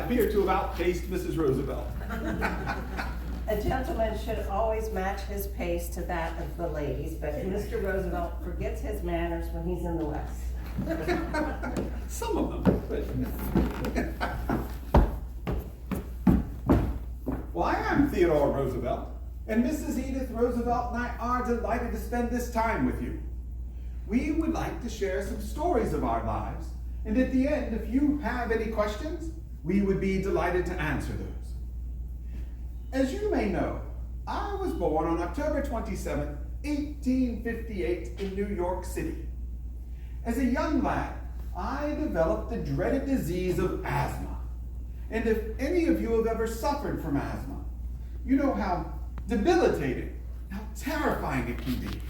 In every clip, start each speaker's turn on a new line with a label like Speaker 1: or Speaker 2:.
Speaker 1: appear to have outpaced Mrs. Roosevelt.
Speaker 2: A gentleman should always match his pace to that of the ladies, but Mr. Roosevelt forgets his manners when he's in the West.
Speaker 1: Some of them, Well, I am Theodore Roosevelt, and Mrs. Edith Roosevelt and I are delighted to spend this time with you. We would like to share some stories of our lives, and at the end, if you have any questions, we would be delighted to answer those. As you may know, I was born on October 27, 1858 in New York City. As a young lad, I developed the dreaded disease of asthma. And if any of you have ever suffered from asthma, you know how debilitating, how terrifying it can be.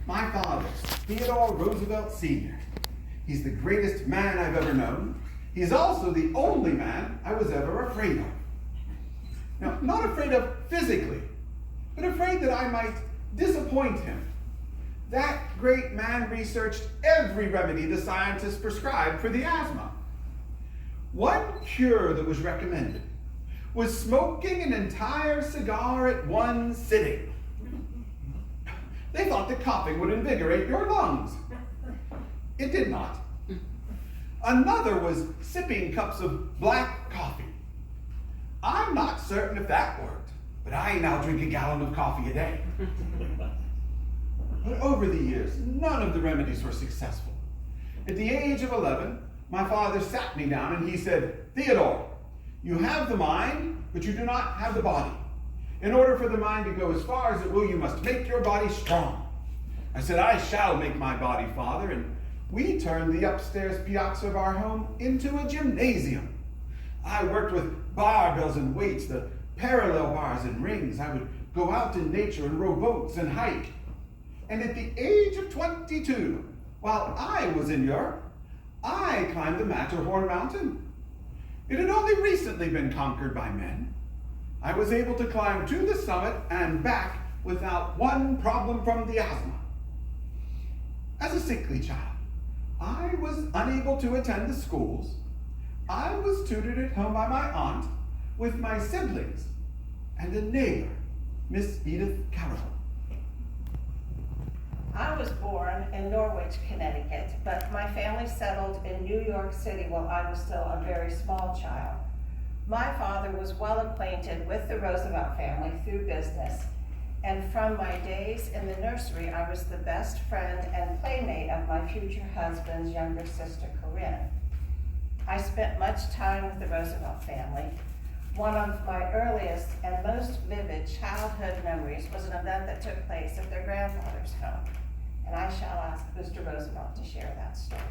Speaker 1: My father, Theodore Roosevelt Sr., he's the greatest man I've ever known. He's also the only man I was ever afraid of. Now, not afraid of physically, but afraid that I might disappoint him. That great man researched every remedy the scientists prescribed for the asthma. One cure that was recommended was smoking an entire cigar at one sitting. They thought that coughing would invigorate your lungs. It did not. Another was sipping cups of black coffee. I'm not certain if that worked, but I now drink a gallon of coffee a day. But over the years, none of the remedies were successful. At the age of 11, my father sat me down and he said, "Theodore, you have the mind, but you do not have the body. In order for the mind to go as far as it will, you must make your body strong." I said, "I shall make my body, Father," and we turned the upstairs piazza of our home into a gymnasium. I worked with barbells and weights, the parallel bars and rings. I would go out in nature and row boats and hike. And at the age of 22, while I was in Europe, I climbed the Matterhorn mountain. It had only recently been conquered by men. I was able to climb to the summit and back without one problem from the asthma. As a sickly child, I was unable to attend the schools. I was tutored at home by my aunt with my siblings and a neighbor, Miss Edith Carroll.
Speaker 2: I was born in Norwich, Connecticut, but my family settled in New York City while I was still a very small child. My father was well acquainted with the Roosevelt family through business, and from my days in the nursery, I was the best friend and playmate of my future husband's younger sister, Corinne. I spent much time with the Roosevelt family. One of my earliest and most vivid childhood memories was an event that took place at their grandfather's home, and I shall ask Mr. Roosevelt to share that story.